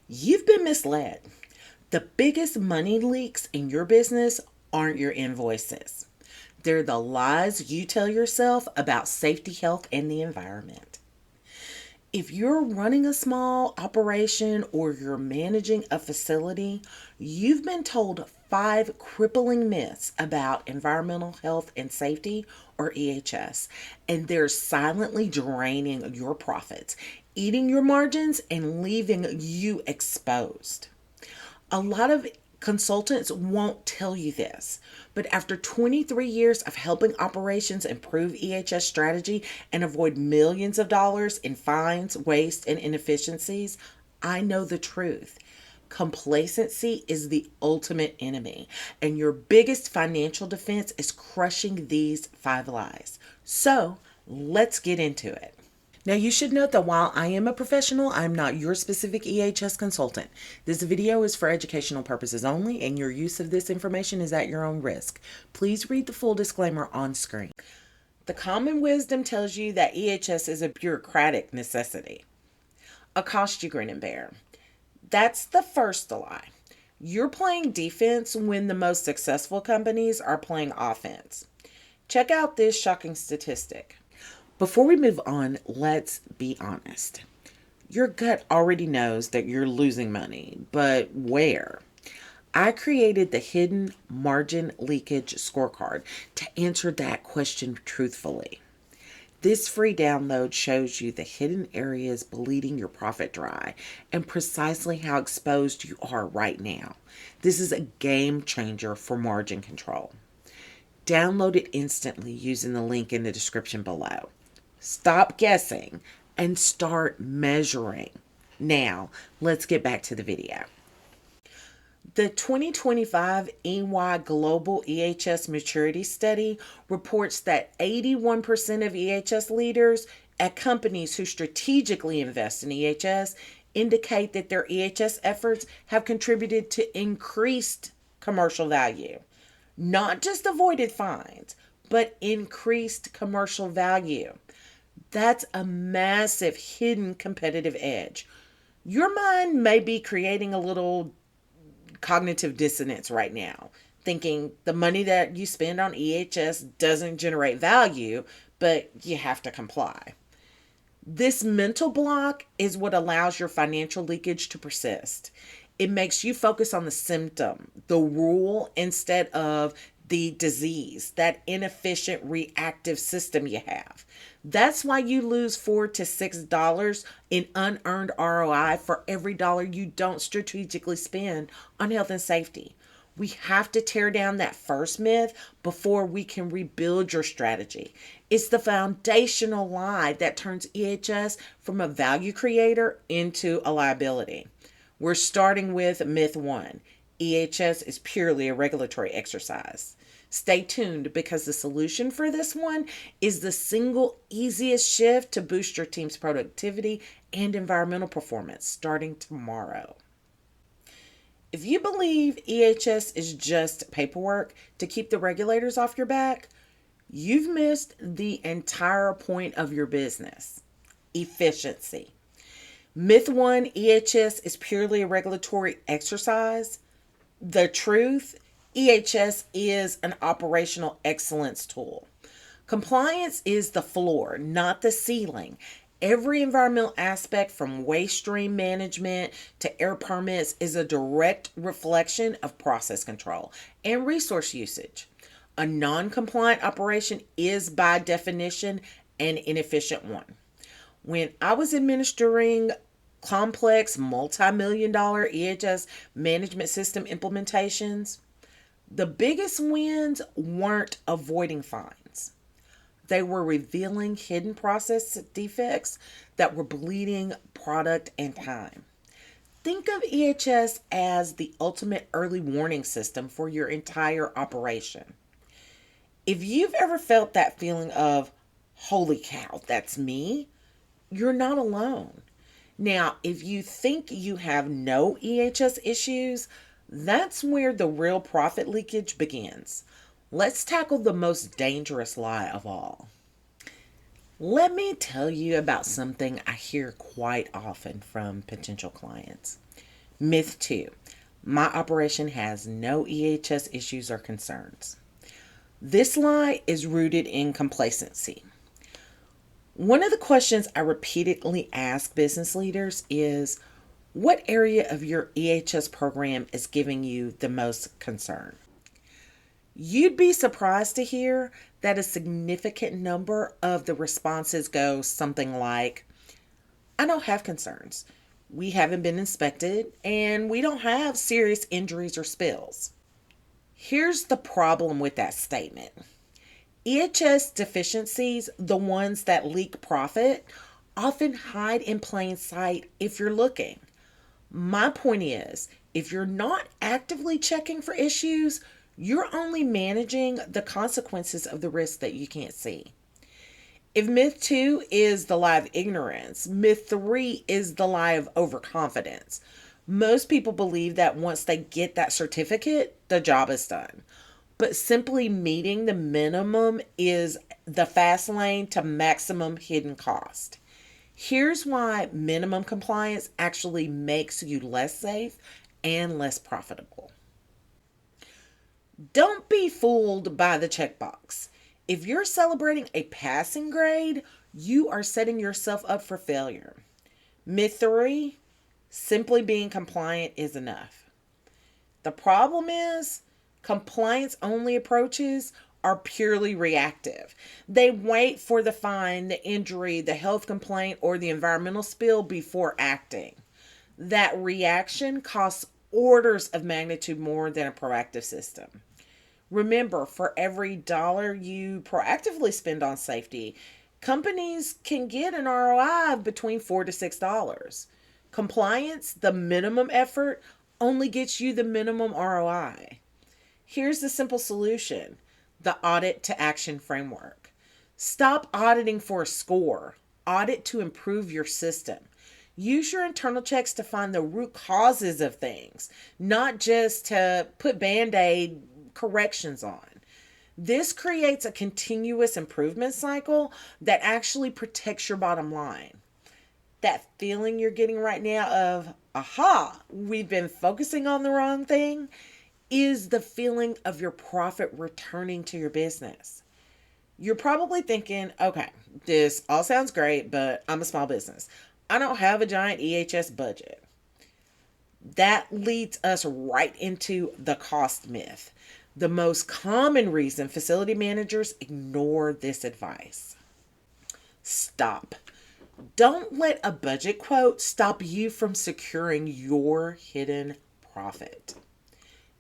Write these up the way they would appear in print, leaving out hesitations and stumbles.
You've been misled. The biggest money leaks in your business aren't your invoices. They're the lies you tell yourself about safety, health, and the environment. If you're running a small operation or you're managing a facility, you've been told 5 crippling myths about environmental health and safety, or EHS, and they're silently draining your profits, eating your margins, and leaving you exposed. A lot of consultants won't tell you this, but after 23 years of helping operations improve EHS strategy and avoid millions of dollars in fines, waste, and inefficiencies, I know the truth. Complacency is the ultimate enemy, and your biggest financial defense is crushing these 5 lies. So, let's get into it. Now, you should note that while I am a professional, I'm not your specific EHS consultant. This video is for educational purposes only, and your use of this information is at your own risk. Please read the full disclaimer on screen. The common wisdom tells you that EHS is a bureaucratic necessity, a cost you grin and bear. That's the first lie. You're playing defense when the most successful companies are playing offense. Check out this shocking statistic. Before we move on, let's be honest. Your gut already knows that you're losing money, but where? I created the hidden margin leakage scorecard to answer that question truthfully. This free download shows you the hidden areas bleeding your profit dry and precisely how exposed you are right now. This is a game changer for margin control. Download it instantly using the link in the description below. Stop guessing and start measuring. Now, let's get back to the video. The 2025 EY Global EHS Maturity Study reports that 81% of EHS leaders at companies who strategically invest in EHS indicate that their EHS efforts have contributed to increased commercial value. Not just avoided fines, but increased commercial value. That's a massive hidden competitive edge. Your mind may be creating a little cognitive dissonance right now, thinking the money that you spend on EHS doesn't generate value, but you have to comply. This mental block is what allows your financial leakage to persist. It makes you focus on the symptom, the rule, instead of the disease, that inefficient reactive system you have. That's why you lose $4 to $6 in unearned ROI for every dollar you don't strategically spend on health and safety. We have to tear down that first myth before we can rebuild your strategy. It's the foundational lie that turns EHS from a value creator into a liability. We're starting with myth 1. EHS is purely a regulatory exercise. Stay tuned because the solution for this one is the single easiest shift to boost your team's productivity and environmental performance starting tomorrow. If you believe EHS is just paperwork to keep the regulators off your back, you've missed the entire point of your business: efficiency. Myth 1, EHS is purely a regulatory exercise. The truth, EHS is an operational excellence tool. Compliance is the floor, not the ceiling. Every environmental aspect from waste stream management to air permits is a direct reflection of process control and resource usage. A non-compliant operation is by definition an inefficient one. When I was administering complex multi-million-dollar EHS management system implementations, the biggest wins weren't avoiding fines. They were revealing hidden process defects that were bleeding product and time. Think of EHS as the ultimate early warning system for your entire operation. If you've ever felt that feeling of, holy cow, that's me, you're not alone. Now, if you think you have no EHS issues, that's where the real profit leakage begins. Let's tackle the most dangerous lie of all. Let me tell you about something I hear quite often from potential clients. Myth 2. My operation has no EHS issues or concerns. This lie is rooted in complacency. One of the questions I repeatedly ask business leaders is, what area of your EHS program is giving you the most concern? You'd be surprised to hear that a significant number of the responses go something like, I don't have concerns. We haven't been inspected, and we don't have serious injuries or spills. Here's the problem with that statement. EHS deficiencies, the ones that leak profit, often hide in plain sight if you're looking. My point is, if you're not actively checking for issues, you're only managing the consequences of the risk that you can't see. If myth 2 is the lie of ignorance, myth 3 is the lie of overconfidence. Most people believe that once they get that certificate, the job is done. But simply meeting the minimum is the fast lane to maximum hidden cost. Here's why minimum compliance actually makes you less safe and less profitable. Don't be fooled by the checkbox. If you're celebrating a passing grade, you are setting yourself up for failure. Myth 3, simply being compliant is enough. The problem is, compliance only approaches are purely reactive. They wait for the fine, the injury, the health complaint, or the environmental spill before acting. That reaction costs orders of magnitude more than a proactive system. Remember, for every dollar you proactively spend on safety, companies can get an ROI of between $4 to $6. Compliance, the minimum effort, only gets you the minimum ROI. Here's the simple solution: the audit to action framework. Stop auditing for a score. Audit to improve your system. Use your internal checks to find the root causes of things, not just to put band-aid corrections on. This creates a continuous improvement cycle that actually protects your bottom line. That feeling you're getting right now of, aha, we've been focusing on the wrong thing, is the feeling of your profit returning to your business. You're probably thinking, okay, this all sounds great, but I'm a small business. I don't have a giant EHS budget. That leads us right into the cost myth, the most common reason facility managers ignore this advice. Stop. Don't let a budget quote stop you from securing your hidden profit.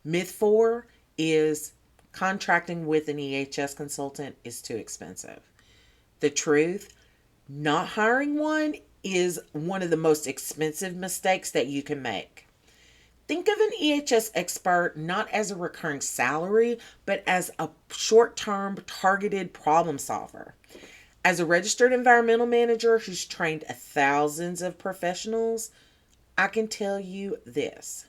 Myth 4 is contracting with an EHS consultant is too expensive. The truth, not hiring one is one of the most expensive mistakes that you can make. Think of an EHS expert not as a recurring salary, but as a short-term targeted problem solver. As a registered environmental manager who's trained thousands of professionals, I can tell you this.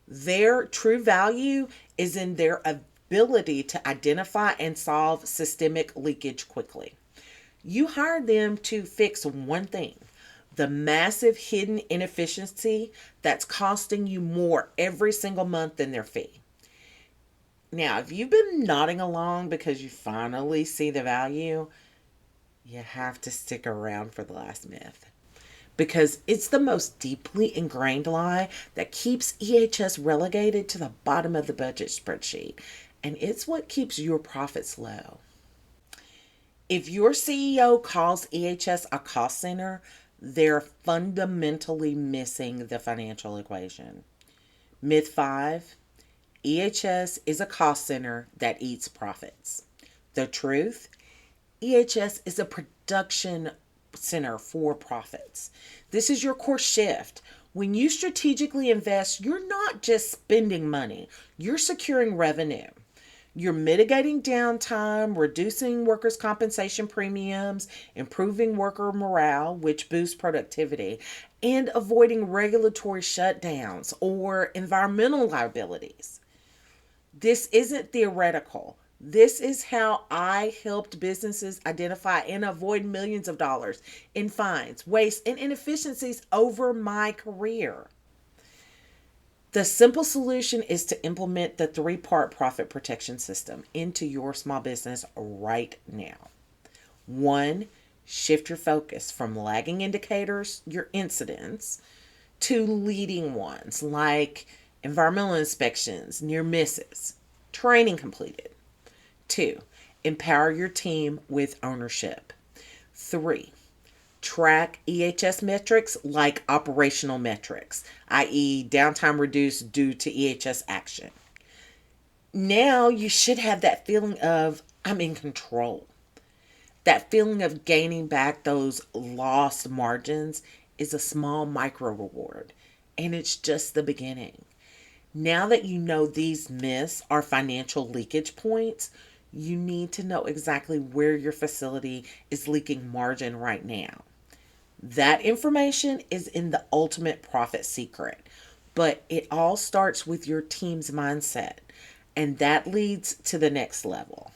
Their true value is in their ability to identify and solve systemic leakage quickly. You hire them to fix one thing, the massive hidden inefficiency that's costing you more every single month than their fee. Now, if you've been nodding along because you finally see the value, you have to stick around for the last myth, because it's the most deeply ingrained lie that keeps EHS relegated to the bottom of the budget spreadsheet, and it's what keeps your profits low. If your CEO calls EHS a cost center, they're fundamentally missing the financial equation. Myth 5, EHS is a cost center that eats profits. The truth, EHS is a production center for profits. This is your core shift. When you strategically invest, you're not just spending money, you're securing revenue. You're mitigating downtime, reducing workers' compensation premiums, improving worker morale, which boosts productivity, and avoiding regulatory shutdowns or environmental liabilities. This isn't theoretical. This is how I helped businesses identify and avoid millions of dollars in fines, waste, and inefficiencies over my career. The simple solution is to implement the three-part profit protection system into your small business right now. One, shift your focus from lagging indicators, your incidents, to leading ones like environmental inspections, near misses, training completed. Two, empower your team with ownership. Three, track EHS metrics like operational metrics, i.e., downtime reduced due to EHS action. Now you should have that feeling of, I'm in control. That feeling of gaining back those lost margins is a small micro reward, and it's just the beginning. Now that you know these myths are financial leakage points, you need to know exactly where your facility is leaking margin right now. That information is in the ultimate profit secret, but it all starts with your team's mindset, and that leads to the next level.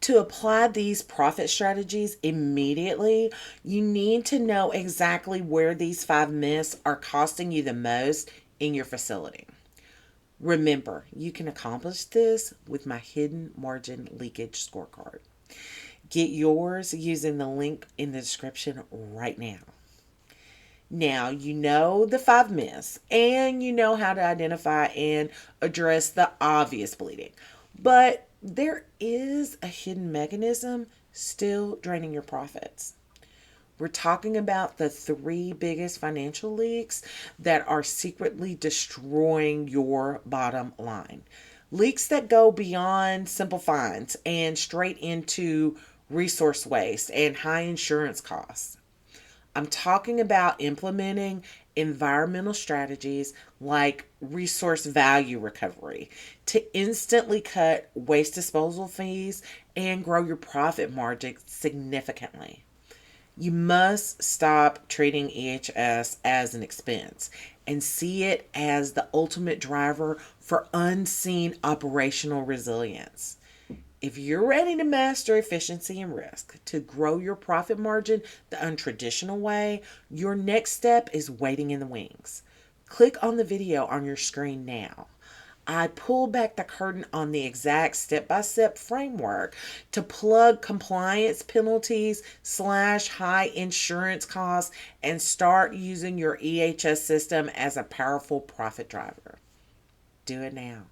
To apply these profit strategies immediately, you need to know exactly where these five myths are costing you the most in your facility. Remember, you can accomplish this with my hidden margin leakage scorecard. Get yours using the link in the description right now. Now, you know the five myths and you know how to identify and address the obvious bleeding. But there is a hidden mechanism still draining your profits. We're talking about the three biggest financial leaks that are secretly destroying your bottom line. Leaks that go beyond simple fines and straight into resource waste and high insurance costs. I'm talking about implementing environmental strategies like resource value recovery to instantly cut waste disposal fees and grow your profit margin significantly. You must stop treating EHS as an expense and see it as the ultimate driver for unseen operational resilience. If you're ready to master efficiency and risk to grow your profit margin the untraditional way, your next step is waiting in the wings. Click on the video on your screen now. I pull back the curtain on the exact step-by-step framework to plug compliance penalties / high insurance costs and start using your EHS system as a powerful profit driver. Do it now.